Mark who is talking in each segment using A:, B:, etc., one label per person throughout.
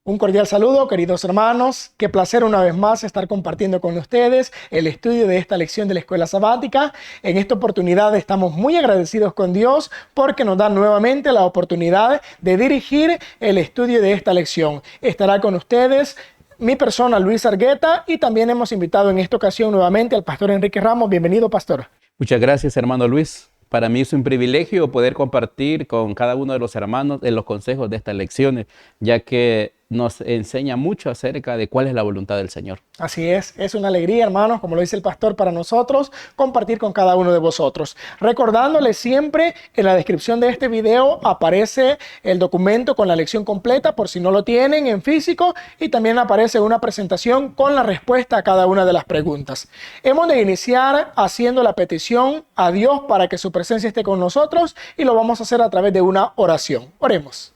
A: Un cordial saludo, queridos hermanos. Qué placer una vez más estar compartiendo con ustedes el estudio de esta lección de la escuela sabática. En esta oportunidad estamos muy agradecidos con Dios porque nos da nuevamente la oportunidad de dirigir el estudio de esta lección. Estará con ustedes mi persona, Luis Argueta, y también hemos invitado en esta ocasión nuevamente al pastor Enrique Ramos. Bienvenido, pastor.
B: Muchas gracias, hermano Luis. Para mí es un privilegio poder compartir con cada uno de los hermanos en los consejos de estas lecciones, ya que nos enseña mucho acerca de cuál es la voluntad del Señor.
A: Así es una alegría, hermanos, como lo dice el pastor, para nosotros compartir con cada uno de vosotros. Recordándoles siempre, en la descripción de este video aparece el documento con la lección completa, por si no lo tienen en físico, y también aparece una presentación con la respuesta a cada una de las preguntas. Hemos de iniciar haciendo la petición a Dios para que su presencia esté con nosotros, y lo vamos a hacer a través de una oración. Oremos.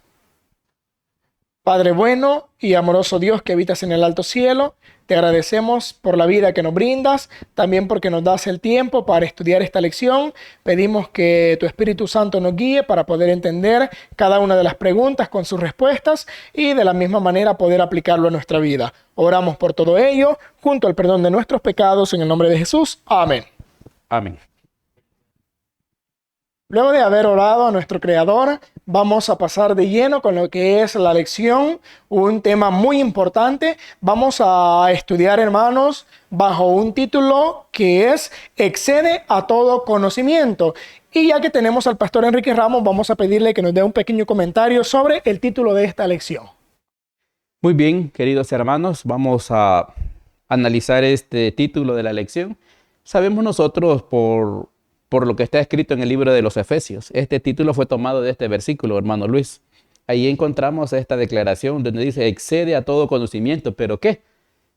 A: Padre bueno y amoroso Dios que habitas en el alto cielo, te agradecemos por la vida que nos brindas, también porque nos das el tiempo para estudiar esta lección. Pedimos que tu Espíritu Santo nos guíe para poder entender cada una de las preguntas con sus respuestas y de la misma manera poder aplicarlo a nuestra vida. Oramos por todo ello, junto al perdón de nuestros pecados, en el nombre de Jesús. Amén.
B: Amén.
A: Luego de haber orado a nuestro Creador, vamos a pasar de lleno con lo que es la lección, un tema muy importante. Vamos a estudiar, hermanos, bajo un título que es Excede a todo conocimiento. Y ya que tenemos al pastor Enrique Ramos, vamos a pedirle que nos dé un pequeño comentario sobre el título de esta lección.
B: Muy bien, queridos hermanos, vamos a analizar este título de la lección. Sabemos nosotros por lo que está escrito en el libro de los Efesios. Este título fue tomado de este versículo, hermano Luis. Ahí encontramos esta declaración donde dice, excede a todo conocimiento. ¿Pero qué?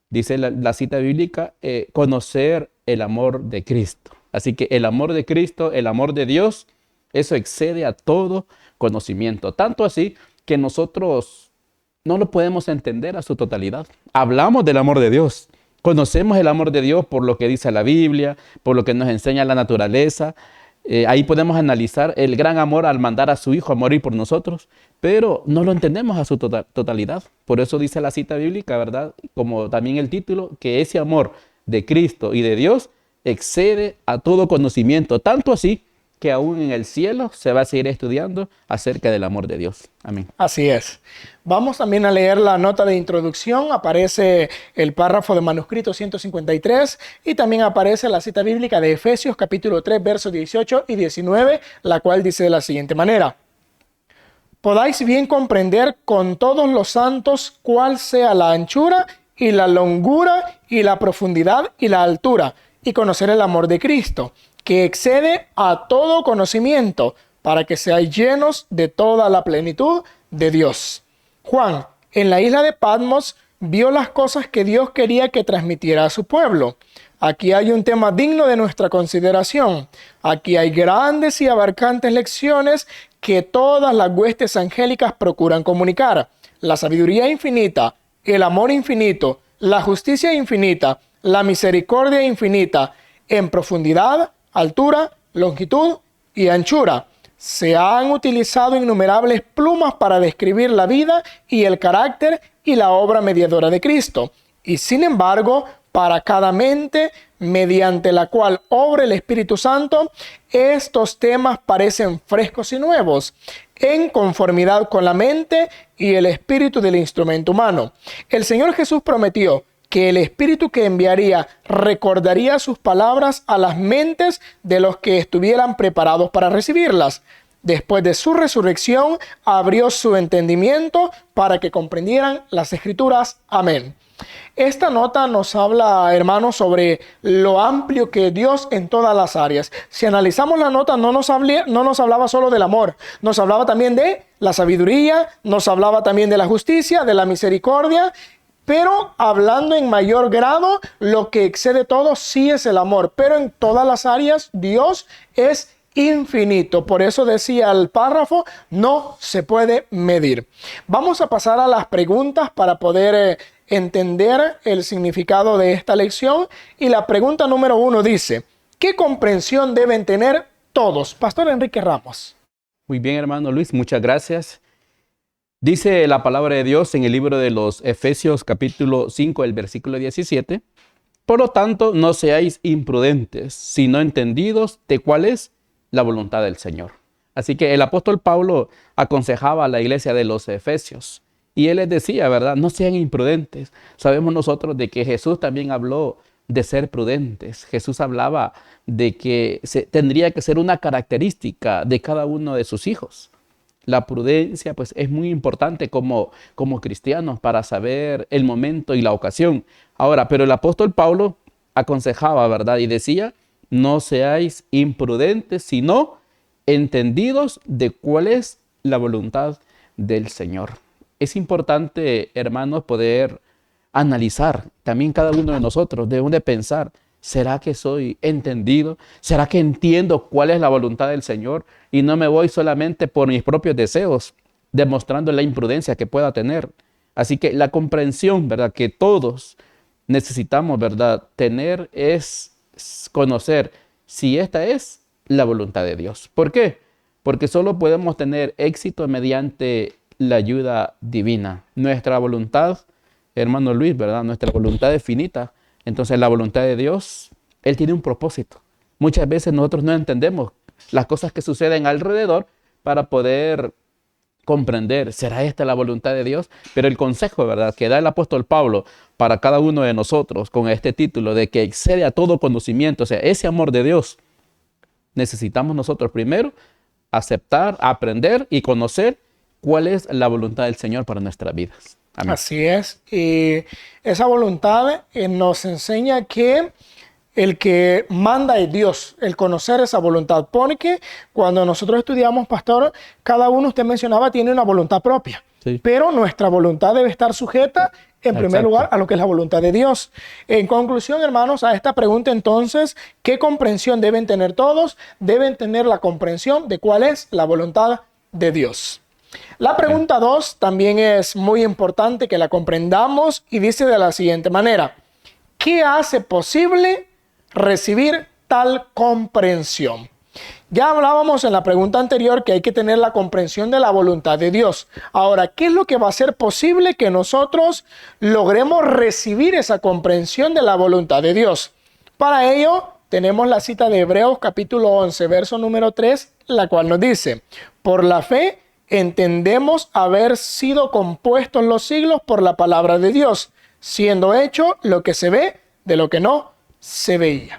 B: Dice la cita bíblica, conocer el amor de Cristo. Así que el amor de Cristo, el amor de Dios, eso excede a todo conocimiento. Tanto así que nosotros no lo podemos entender a su totalidad. Hablamos del amor de Dios. Conocemos el amor de Dios por lo que dice la Biblia, por lo que nos enseña la naturaleza. Ahí podemos analizar el gran amor al mandar a su Hijo a morir por nosotros, pero no lo entendemos a su totalidad. Por eso dice la cita bíblica, ¿verdad? Como también el título, que ese amor de Cristo y de Dios excede a todo conocimiento, tanto así que aún en el cielo se va a seguir estudiando acerca del amor de Dios. Amén.
A: Así es. Vamos también a leer la nota de introducción. Aparece el párrafo de manuscrito 153 y también aparece la cita bíblica de Efesios capítulo 3, versos 18 y 19, la cual dice de la siguiente manera. Podáis bien comprender con todos los santos cuál sea la anchura y la longura y la profundidad y la altura, y conocer el amor de Cristo, que excede a todo conocimiento, para que seáis llenos de toda la plenitud de Dios. Juan, en la isla de Patmos, vio las cosas que Dios quería que transmitiera a su pueblo. Aquí hay un tema digno de nuestra consideración. Aquí hay grandes y abarcantes lecciones que todas las huestes angélicas procuran comunicar. La sabiduría infinita, el amor infinito, la justicia infinita, la misericordia infinita, en profundidad, altura, longitud y anchura. Se han utilizado innumerables plumas para describir la vida y el carácter y la obra mediadora de Cristo. Y sin embargo, para cada mente mediante la cual obra el Espíritu Santo, estos temas parecen frescos y nuevos, en conformidad con la mente y el espíritu del instrumento humano. El Señor Jesús prometió que el Espíritu que enviaría recordaría sus palabras a las mentes de los que estuvieran preparados para recibirlas. Después de su resurrección, abrió su entendimiento para que comprendieran las Escrituras. Amén. Esta nota nos habla, hermanos, sobre lo amplio que Dios en todas las áreas. Si analizamos la nota, no nos hablaba solo del amor, nos hablaba también de la sabiduría, nos hablaba también de la justicia, de la misericordia. Pero hablando en mayor grado, lo que excede todo sí es el amor. Pero en todas las áreas, Dios es infinito. Por eso decía el párrafo, no se puede medir. Vamos a pasar a las preguntas para poder entender el significado de esta lección. Y la pregunta número 1 dice, ¿qué comprensión deben tener todos? Pastor Enrique Ramos.
B: Muy bien, hermano Luis, muchas gracias. Dice la palabra de Dios en el libro de los Efesios capítulo 5, el versículo 17. Por lo tanto, no seáis imprudentes, sino entendidos de cuál es la voluntad del Señor. Así que el apóstol Pablo aconsejaba a la iglesia de los Efesios y él les decía, ¿verdad? No sean imprudentes. Sabemos nosotros de que Jesús también habló de ser prudentes. Jesús hablaba de que tendría que ser una característica de cada uno de sus hijos. La prudencia pues es muy importante como cristianos para saber el momento y la ocasión. Ahora, pero el apóstol Pablo aconsejaba, ¿verdad? Y decía, no seáis imprudentes, sino entendidos de cuál es la voluntad del Señor. Es importante, hermanos, poder analizar. También cada uno de nosotros debemos de pensar, ¿será que soy entendido? ¿Será que entiendo cuál es la voluntad del Señor? Y no me voy solamente por mis propios deseos, demostrando la imprudencia que pueda tener. Así que la comprensión, ¿verdad?, que todos necesitamos, ¿verdad?, tener es conocer si esta es la voluntad de Dios. ¿Por qué? Porque solo podemos tener éxito mediante la ayuda divina. Nuestra voluntad, hermano Luis, ¿verdad?, nuestra voluntad es finita. Entonces la voluntad de Dios, Él tiene un propósito. Muchas veces nosotros no entendemos las cosas que suceden alrededor para poder comprender, ¿será esta la voluntad de Dios? Pero el consejo, ¿verdad?, que da el apóstol Pablo para cada uno de nosotros con este título de que excede a todo conocimiento, o sea, ese amor de Dios, necesitamos nosotros primero aceptar, aprender y conocer cuál es la voluntad del Señor para nuestras vidas. Amén.
A: Así es. Y esa voluntad nos enseña que el que manda es Dios, el conocer esa voluntad. Porque cuando nosotros estudiamos, pastor, cada uno, usted mencionaba, tiene una voluntad propia. Sí. Pero nuestra voluntad debe estar sujeta, en primer lugar, a lo que es la voluntad de Dios. En conclusión, hermanos, a esta pregunta entonces, ¿qué comprensión deben tener todos? Deben tener la comprensión de cuál es la voluntad de Dios. La pregunta 2 también es muy importante que la comprendamos y dice de la siguiente manera: ¿qué hace posible recibir tal comprensión? Ya hablábamos en la pregunta anterior que hay que tener la comprensión de la voluntad de Dios. Ahora, ¿qué es lo que va a hacer posible que nosotros logremos recibir esa comprensión de la voluntad de Dios? Para ello, tenemos la cita de Hebreos capítulo 11, verso número 3, la cual nos dice: por la fe entendemos haber sido compuestos los siglos por la palabra de Dios, siendo hecho lo que se ve de lo que no se veía.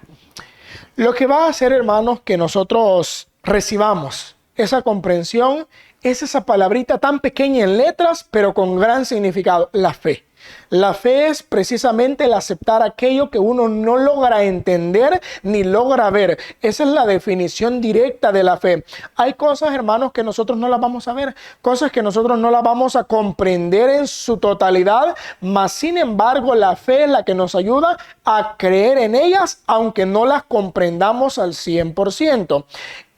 A: Lo que va a hacer, hermanos, que nosotros recibamos esa comprensión es esa palabrita tan pequeña en letras, pero con gran significado: la fe. La fe es precisamente el aceptar aquello que uno no logra entender ni logra ver. Esa es la definición directa de la fe. Hay cosas, hermanos, que nosotros no las vamos a ver, cosas que nosotros no las vamos a comprender en su totalidad, mas sin embargo la fe es la que nos ayuda a creer en ellas, aunque no las comprendamos al 100%.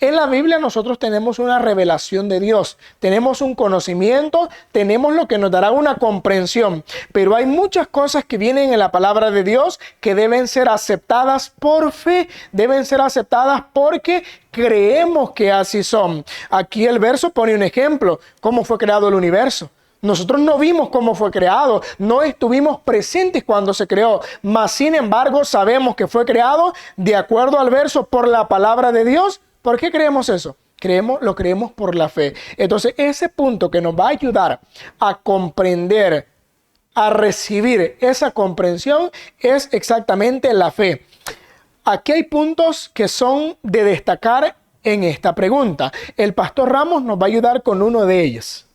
A: En la Biblia nosotros tenemos una revelación de Dios, tenemos un conocimiento, tenemos lo que nos dará una comprensión, pero hay muchas cosas que vienen en la palabra de Dios que deben ser aceptadas por fe, deben ser aceptadas porque creemos que así son. Aquí el verso pone un ejemplo: cómo fue creado el universo. Nosotros no vimos cómo fue creado, no estuvimos presentes cuando se creó, mas sin embargo sabemos que fue creado de acuerdo al verso por la palabra de Dios. ¿Por qué creemos eso? Lo creemos por la fe. Entonces, ese punto que nos va a ayudar a comprender, a recibir esa comprensión, es exactamente la fe. Aquí hay puntos que son de destacar en esta pregunta. El pastor Ramos nos va a ayudar con uno de ellos.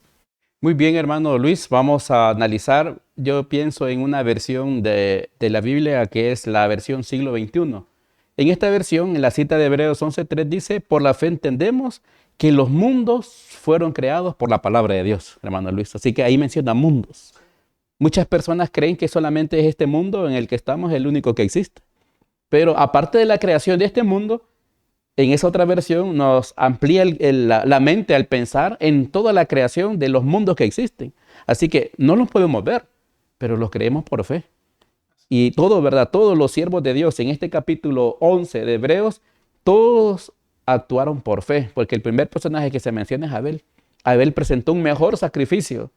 B: Muy bien, hermano Luis, vamos a analizar, yo pienso en una versión de la Biblia que es la versión siglo XXI. En esta versión, en la cita de Hebreos 11:3 dice: por la fe entendemos que los mundos fueron creados por la palabra de Dios, hermano Luis. Así que ahí menciona mundos. Muchas personas creen que solamente es este mundo en el que estamos el único que existe. Pero aparte de la creación de este mundo, en esa otra versión nos amplía la mente al pensar en toda la creación de los mundos que existen. Así que no los podemos ver, pero los creemos por fe. Y todo, ¿verdad? Todos los siervos de Dios en este capítulo 11 de Hebreos, todos actuaron por fe, porque el primer personaje que se menciona es Abel. Abel presentó un mejor sacrificio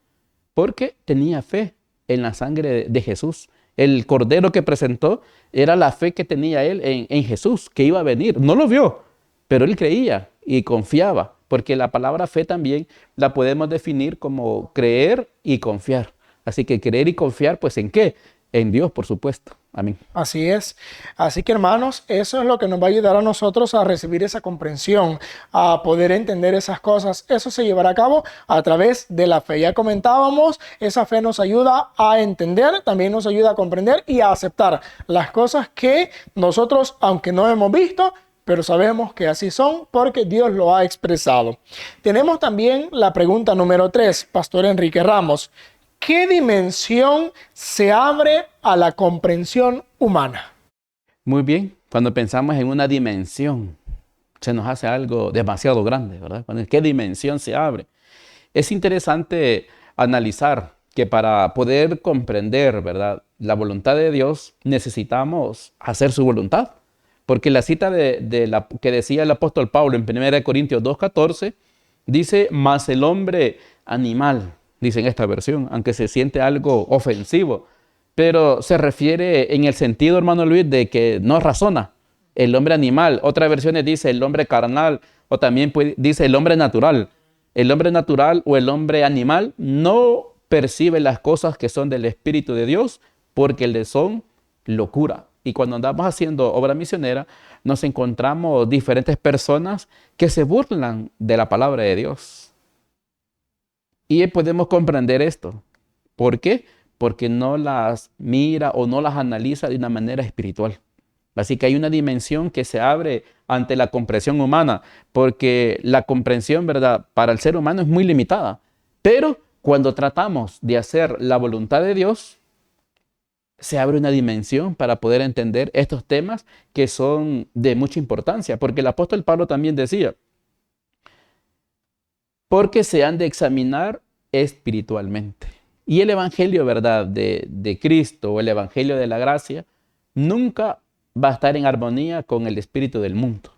B: porque tenía fe en la sangre de Jesús. El cordero que presentó era la fe que tenía él en Jesús, que iba a venir. No lo vio, pero él creía y confiaba, porque la palabra fe también la podemos definir como creer y confiar. Así que creer y confiar, pues ¿en qué? En Dios, por supuesto. Amén.
A: Así es. Así que hermanos, eso es lo que nos va a ayudar a nosotros a recibir esa comprensión, a poder entender esas cosas. Eso se llevará a cabo a través de la fe. Ya comentábamos, esa fe nos ayuda a entender, también nos ayuda a comprender y a aceptar las cosas que nosotros, aunque no hemos visto, pero sabemos que así son porque Dios lo ha expresado. Tenemos también la pregunta número 3, Pastor Enrique Ramos. ¿Qué dimensión se abre a la comprensión humana?
B: Muy bien, cuando pensamos en una dimensión, se nos hace algo demasiado grande, ¿verdad? ¿Qué dimensión se abre? Es interesante analizar que para poder comprender, ¿verdad?, la voluntad de Dios, necesitamos hacer su voluntad. Porque la cita que decía el apóstol Pablo en 1 Corintios 2:14 dice, mas el hombre animal, dice en esta versión, aunque se siente algo ofensivo, pero se refiere en el sentido, hermano Luis, de que no razona. El hombre animal, otras versiones dice el hombre carnal, o también dice el hombre natural. El hombre natural o el hombre animal no percibe las cosas que son del Espíritu de Dios porque le son locura. Y cuando andamos haciendo obra misionera, nos encontramos diferentes personas que se burlan de la palabra de Dios. Y podemos comprender esto. ¿Por qué? Porque no las mira o no las analiza de una manera espiritual. Así que hay una dimensión que se abre ante la comprensión humana, porque la comprensión, ¿verdad?, para el ser humano es muy limitada. Pero cuando tratamos de hacer la voluntad de Dios, se abre una dimensión para poder entender estos temas que son de mucha importancia. Porque el apóstol Pablo también decía, porque se han de examinar espiritualmente. Y el evangelio, ¿verdad?, de Cristo o el evangelio de la gracia nunca va a estar en armonía con el espíritu del mundo.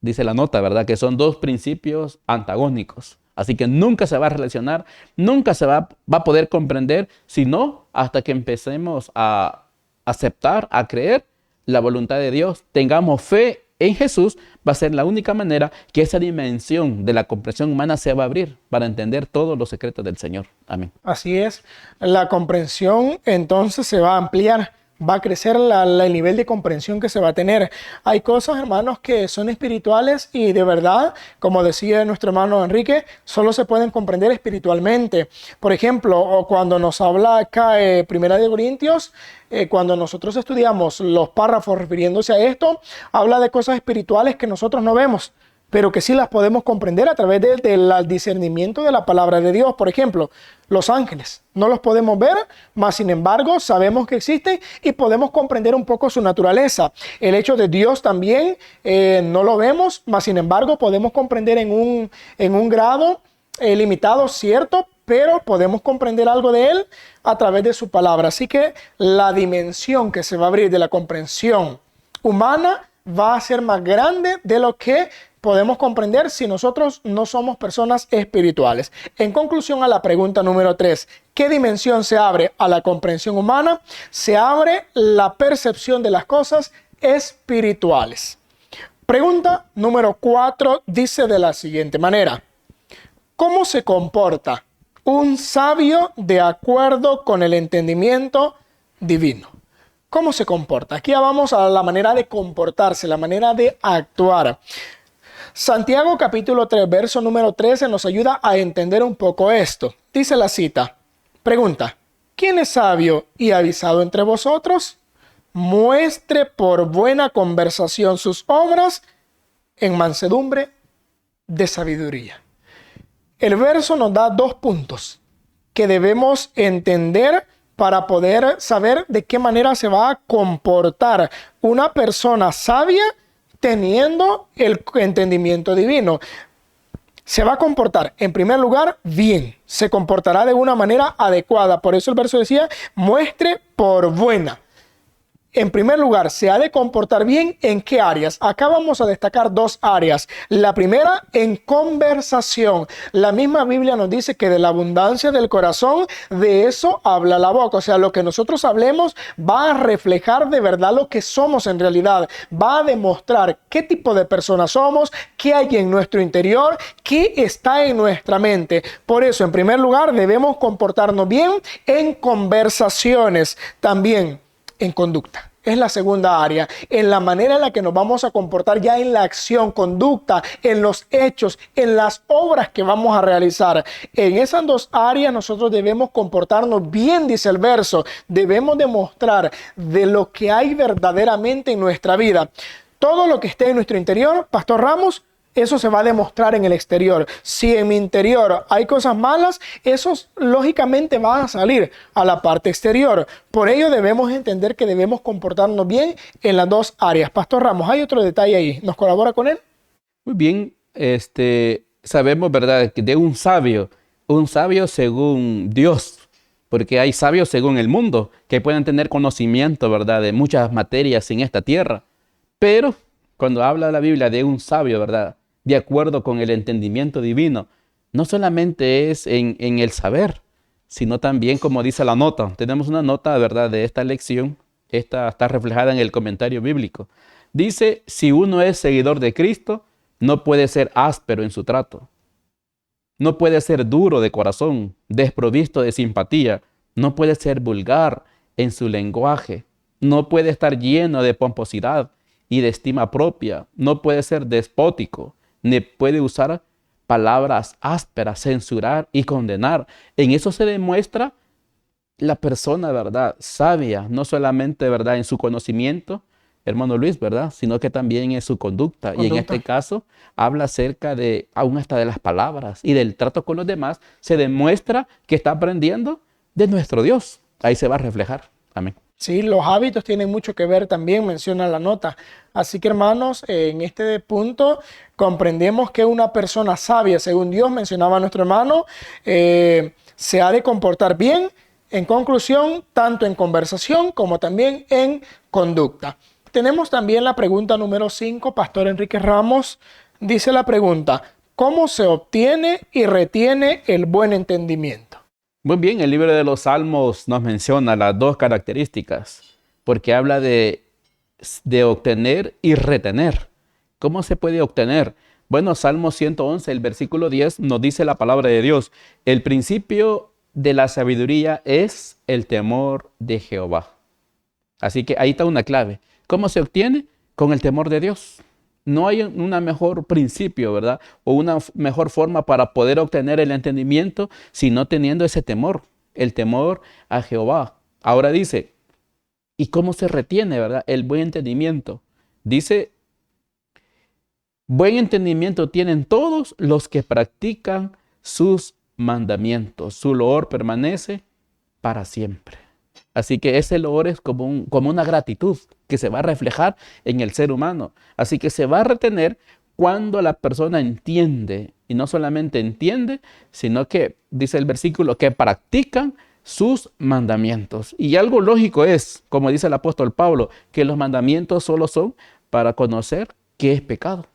B: Dice la nota, ¿verdad?, que son dos principios antagónicos. Así que nunca se va a relacionar, nunca se va a poder comprender, sino hasta que empecemos a aceptar, a creer la voluntad de Dios, tengamos fe en Jesús, va a ser la única manera que esa dimensión de la comprensión humana se va a abrir para entender todos los secretos del Señor. Amén.
A: Así es, la comprensión entonces se va a ampliar. Va a crecer el nivel de comprensión que se va a tener. Hay cosas, hermanos, que son espirituales y de verdad, como decía nuestro hermano Enrique, solo se pueden comprender espiritualmente. Por ejemplo, cuando nos habla acá Primera de Corintios, cuando nosotros estudiamos los párrafos refiriéndose a esto, habla de cosas espirituales que nosotros no vemos, pero que sí las podemos comprender a través del discernimiento de la palabra de Dios. Por ejemplo, los ángeles. No los podemos ver, mas sin embargo sabemos que existen y podemos comprender un poco su naturaleza. El hecho de Dios también no lo vemos, mas sin embargo podemos comprender en un grado limitado, cierto, pero podemos comprender algo de Él a través de su palabra. Así que la dimensión que se va a abrir de la comprensión humana va a ser más grande de lo que podemos comprender si nosotros no somos personas espirituales. En conclusión a la pregunta número 3, ¿qué dimensión se abre a la comprensión humana? Se abre la percepción de las cosas espirituales. Pregunta número 4 dice de la siguiente manera: ¿cómo se comporta un sabio de acuerdo con el entendimiento divino? ¿Cómo se comporta? Aquí ya vamos a la manera de comportarse, la manera de actuar. Santiago capítulo 3, verso número 13 nos ayuda a entender un poco esto. Dice la cita, pregunta, ¿quién es sabio y avisado entre vosotros? Muestre por buena conversación sus obras en mansedumbre de sabiduría. El verso nos da 2 puntos que debemos entender para poder saber de qué manera se va a comportar una persona sabia teniendo el entendimiento divino. Se va a comportar, en primer lugar, bien. Se comportará de una manera adecuada. Por eso el verso decía, muestre por buena. En primer lugar, se ha de comportar bien. ¿En qué áreas? Acá vamos a destacar 2 áreas. La primera, en conversación. La misma Biblia nos dice que de la abundancia del corazón, de eso habla la boca. O sea, lo que nosotros hablemos va a reflejar de verdad lo que somos en realidad. Va a demostrar qué tipo de personas somos, qué hay en nuestro interior, qué está en nuestra mente. Por eso, en primer lugar, debemos comportarnos bien en conversaciones. También en conducta. Es la segunda área, en la manera en la que nos vamos a comportar ya en la acción, conducta, en los hechos, en las obras que vamos a realizar. En esas 2 áreas nosotros debemos comportarnos bien, dice el verso. Debemos demostrar de lo que hay verdaderamente en nuestra vida. Todo lo que esté en nuestro interior, Pastor Ramos, eso se va a demostrar en el exterior. Si en mi interior hay cosas malas, esos lógicamente van a salir a la parte exterior. Por ello debemos entender que debemos comportarnos bien en las 2 áreas. Pastor Ramos, hay otro detalle ahí. ¿Nos colabora con él?
B: Muy bien, sabemos, ¿verdad?, que de un sabio según Dios, porque hay sabios según el mundo que pueden tener conocimiento, ¿verdad?, de muchas materias en esta tierra. Pero cuando habla la Biblia de un sabio, ¿verdad?, de acuerdo con el entendimiento divino, no solamente es en el saber, sino también, como dice la nota. Tenemos una nota, ¿verdad?, de esta lección. Esta está reflejada en el comentario bíblico. Dice, si uno es seguidor de Cristo, no puede ser áspero en su trato. No puede ser duro de corazón, desprovisto de simpatía. No puede ser vulgar en su lenguaje. No puede estar lleno de pomposidad y de estima propia. No puede ser despótico, ni puede usar palabras ásperas, censurar y condenar. En eso se demuestra la persona, ¿verdad?, sabia, no solamente, ¿verdad?, en su conocimiento, hermano Luis, ¿verdad?, sino que también en su conducta. Y en este caso habla acerca de, aún hasta de las palabras y del trato con los demás. Se demuestra que está aprendiendo de nuestro Dios. Ahí se va a reflejar. Amén.
A: Sí, los hábitos tienen mucho que ver también, menciona la nota. Así que, hermanos, en este punto comprendemos que una persona sabia, según Dios, mencionaba nuestro hermano, se ha de comportar bien, en conclusión, tanto en conversación como también en conducta. Tenemos también la pregunta número 5, Pastor Enrique Ramos. Dice la pregunta, ¿cómo se obtiene y retiene el buen entendimiento?
B: Muy bien, el libro de los Salmos nos menciona las 2 características, porque habla de obtener y retener. ¿Cómo se puede obtener? Bueno, Salmo 111, el versículo 10, nos dice la palabra de Dios. El principio de la sabiduría es el temor de Jehová. Así que ahí está una clave. ¿Cómo se obtiene? Con el temor de Dios. No hay un mejor principio, ¿verdad?, o una mejor forma para poder obtener el entendimiento, sino teniendo ese temor, el temor a Jehová. Ahora dice, ¿y cómo se retiene, verdad, el buen entendimiento? Dice, buen entendimiento tienen todos los que practican sus mandamientos. Su loor permanece para siempre. Así que ese loor es como una gratitud que se va a reflejar en el ser humano. Así que se va a retener cuando la persona entiende, y no solamente entiende, sino que, dice el versículo, que practican sus mandamientos. Y algo lógico es, como dice el apóstol Pablo, que los mandamientos solo son para conocer qué es pecado.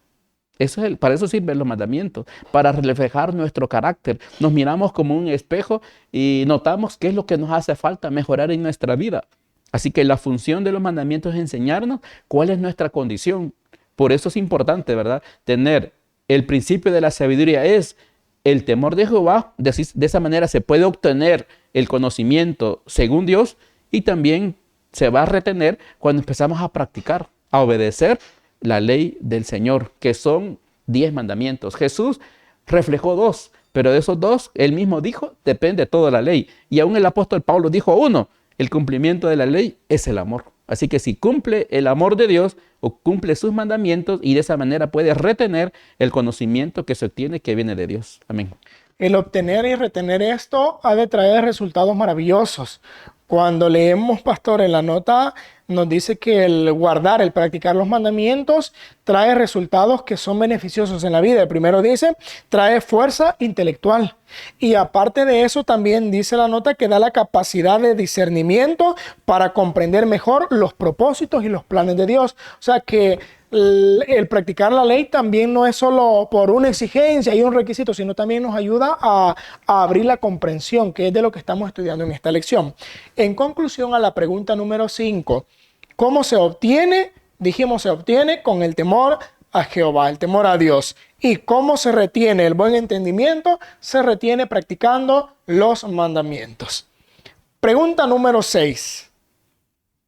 B: Para eso sirven los mandamientos, para reflejar nuestro carácter. Nos miramos como un espejo y notamos qué es lo que nos hace falta mejorar en nuestra vida. Así que la función de los mandamientos es enseñarnos cuál es nuestra condición. Por eso es importante, ¿verdad?, tener el principio de la sabiduría, es el temor de Jehová. De esa manera se puede obtener el conocimiento según Dios, y también se va a retener cuando empezamos a practicar, a obedecer la ley del Señor, que son 10 mandamientos. Jesús reflejó 2, pero de esos 2, él mismo dijo, depende toda la ley. Y aún el apóstol Pablo dijo 1, el cumplimiento de la ley es el amor. Así que si cumple el amor de Dios o cumple sus mandamientos, y de esa manera puede retener el conocimiento que se obtiene, que viene de Dios. Amén.
A: El obtener y retener esto ha de traer resultados maravillosos. Cuando leemos, pastor, en la nota, nos dice que el guardar, el practicar los mandamientos trae resultados que son beneficiosos en la vida. El primero dice, trae fuerza intelectual. Y aparte de eso, también dice la nota que da la capacidad de discernimiento para comprender mejor los propósitos y los planes de Dios. O sea que el practicar la ley también no es solo por una exigencia y un requisito, sino también nos ayuda a abrir la comprensión, que es de lo que estamos estudiando en esta lección. En conclusión a la pregunta número 5, ¿cómo se obtiene? Dijimos, se obtiene con el temor a Jehová, el temor a Dios. ¿Y cómo se retiene el buen entendimiento? Se retiene practicando los mandamientos. Pregunta número 6.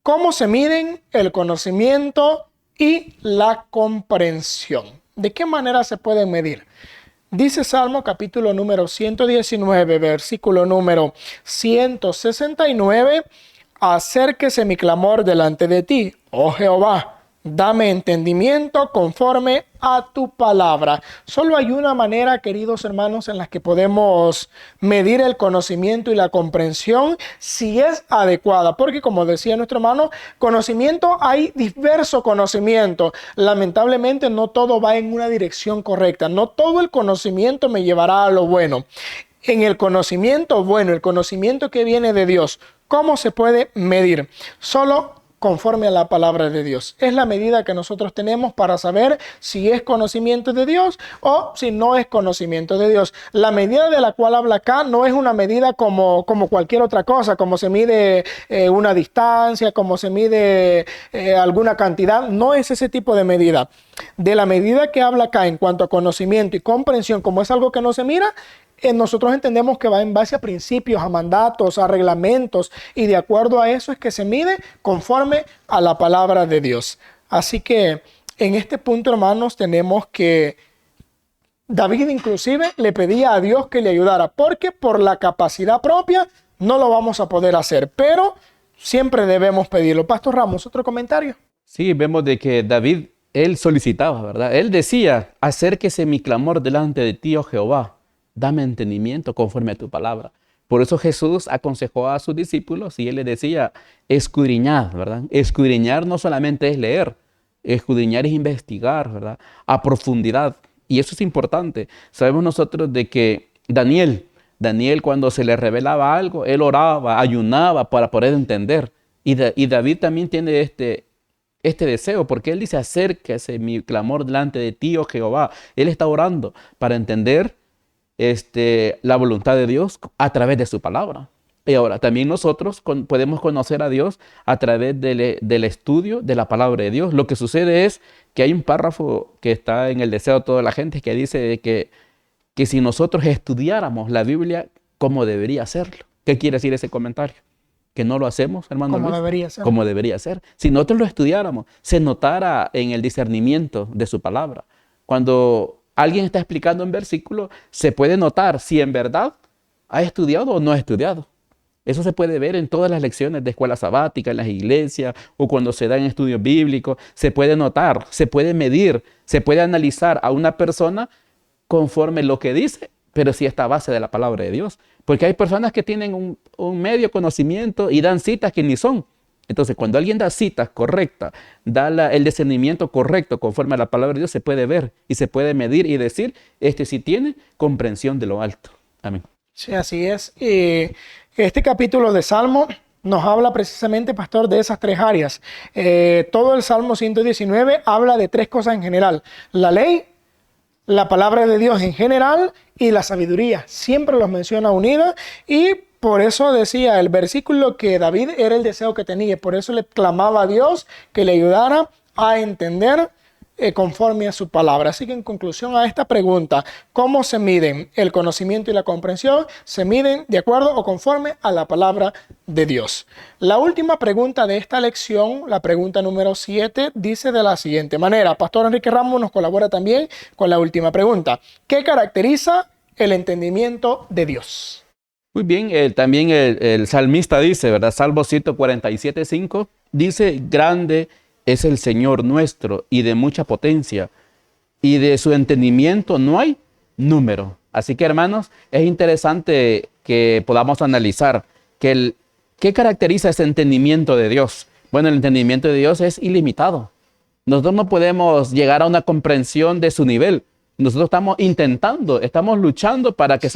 A: ¿Cómo se miden el conocimiento y la comprensión? ¿De qué manera se pueden medir? Dice Salmo capítulo número 119, versículo número 169. Acérquese mi clamor delante de ti, oh Jehová. Dame entendimiento conforme a tu palabra. Solo hay una manera, queridos hermanos, en la que podemos medir el conocimiento y la comprensión si es adecuada. Porque como decía nuestro hermano, conocimiento, hay diverso conocimiento. Lamentablemente no todo va en una dirección correcta. No todo el conocimiento me llevará a lo bueno. En el conocimiento bueno, el conocimiento que viene de Dios, ¿cómo se puede medir? Solo conforme a la palabra de Dios. Es la medida que nosotros tenemos para saber si es conocimiento de Dios o si no es conocimiento de Dios. La medida de la cual habla acá no es una medida como cualquier otra cosa, como se mide una distancia, como se mide alguna cantidad. No es ese tipo de medida. De la medida que habla acá en cuanto a conocimiento y comprensión, como es algo que no se mira, nosotros entendemos que va en base a principios, a mandatos, a reglamentos, y de acuerdo a eso es que se mide conforme a la palabra de Dios. Así que en este punto, hermanos, tenemos que David inclusive le pedía a Dios que le ayudara, porque por la capacidad propia no lo vamos a poder hacer, pero siempre debemos pedirlo. Pastor Ramos, ¿otro comentario?
B: Sí, vemos de que David, él solicitaba, ¿verdad? Él decía, acérquese mi clamor delante de ti, oh Jehová. Dame entendimiento conforme a tu palabra. Por eso Jesús aconsejó a sus discípulos y él les decía, escudriñad, ¿verdad? Escudriñar no solamente es leer, escudriñar es investigar, ¿verdad? A profundidad. Y eso es importante. Sabemos nosotros de que Daniel cuando se le revelaba algo, él oraba, ayunaba para poder entender. Y David también tiene este deseo, porque él dice, acérquese mi clamor delante de ti, oh Jehová. Él está orando para entender la voluntad de Dios a través de su palabra. Y ahora también nosotros podemos conocer a Dios a través del estudio de la palabra de Dios. Lo que sucede es que hay un párrafo que está en el deseo de toda la gente que dice que si nosotros estudiáramos la Biblia como debería serlo. ¿Qué quiere decir ese comentario? Que no lo hacemos, hermano
A: Como
B: Luis,
A: debería ser.
B: como debería ser. Si nosotros lo estudiáramos, se notara en el discernimiento de su palabra. Cuando alguien está explicando un versículo, se puede notar si en verdad ha estudiado o no ha estudiado. Eso se puede ver en todas las lecciones de escuela sabática, en las iglesias, o cuando se dan estudios bíblicos. Se puede notar, se puede medir, se puede analizar a una persona conforme lo que dice, pero sí está a base de la palabra de Dios. Porque hay personas que tienen un medio conocimiento y dan citas que ni son. Entonces, cuando alguien da citas correctas, da el discernimiento correcto conforme a la palabra de Dios, se puede ver y se puede medir y decir, sí tiene comprensión de lo alto. Amén.
A: Sí, así es. Este capítulo de Salmo nos habla precisamente, pastor, de esas tres áreas. Todo el Salmo 119 habla de tres cosas en general. La ley, la palabra de Dios en general y la sabiduría. Siempre los menciona unidas y por eso decía el versículo que David era el deseo que tenía. Por eso le clamaba a Dios que le ayudara a entender conforme a su palabra. Así que en conclusión a esta pregunta, ¿cómo se miden el conocimiento y la comprensión? Se miden de acuerdo o conforme a la palabra de Dios. La última pregunta de esta lección, la pregunta número 7, dice de la siguiente manera. Pastor Enrique Ramos nos colabora también con la última pregunta. ¿Qué caracteriza el entendimiento de Dios?
B: Muy bien, también el salmista dice, ¿verdad? Salmo 147:5, dice, grande es el Señor nuestro y de mucha potencia, y de su entendimiento no hay número. Así que, hermanos, es interesante que podamos analizar qué caracteriza ese entendimiento de Dios. Bueno, el entendimiento de Dios es ilimitado. Nosotros no podemos llegar a una comprensión de su nivel. Nosotros estamos intentando, estamos luchando para que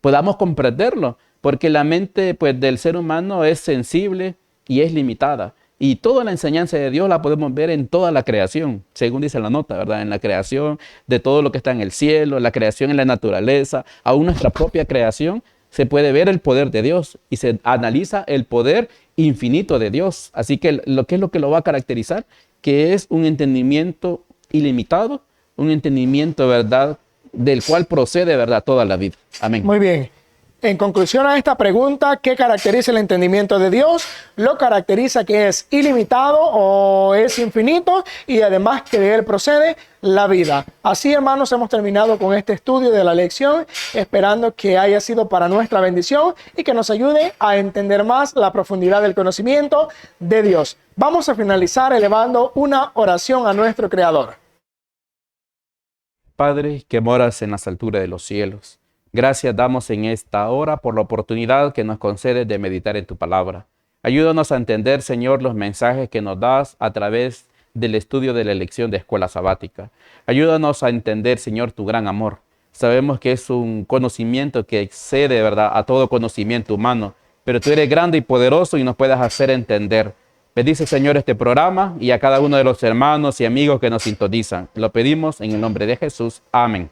B: podamos comprenderlo, porque la mente pues, del ser humano es sensible y es limitada. Y toda la enseñanza de Dios la podemos ver en toda la creación, según dice la nota, ¿verdad? En la creación de todo lo que está en el cielo, la creación en la naturaleza, aún nuestra propia creación, se puede ver el poder de Dios y se analiza el poder infinito de Dios. Así que ¿qué es lo que lo va a caracterizar? Que es un entendimiento ilimitado, un entendimiento, ¿verdad?, del cual procede, ¿verdad?, toda la vida. Amén.
A: Muy bien. En conclusión a esta pregunta, ¿qué caracteriza el entendimiento de Dios? Lo caracteriza que es ilimitado o es infinito y además que de él procede la vida. Así, hermanos, hemos terminado con este estudio de la lección, esperando que haya sido para nuestra bendición y que nos ayude a entender más la profundidad del conocimiento de Dios. Vamos a finalizar elevando una oración a nuestro Creador.
B: Padre, que moras en las alturas de los cielos, gracias damos en esta hora por la oportunidad que nos concedes de meditar en tu palabra. Ayúdanos a entender, Señor, los mensajes que nos das a través del estudio de la lección de escuela sabática. Ayúdanos a entender, Señor, tu gran amor. Sabemos que es un conocimiento que excede, ¿verdad?, a todo conocimiento humano, pero tú eres grande y poderoso y nos puedes hacer entender. Bendice, Señor, este programa y a cada uno de los hermanos y amigos que nos sintonizan. Lo pedimos en el nombre de Jesús. Amén.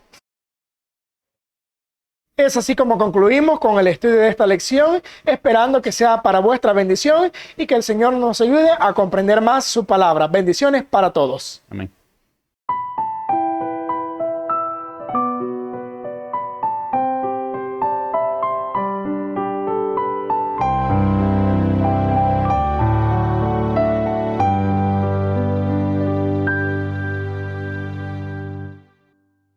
A: Es así como concluimos con el estudio de esta lección, esperando que sea para vuestra bendición y que el Señor nos ayude a comprender más su palabra. Bendiciones para todos.
B: Amén.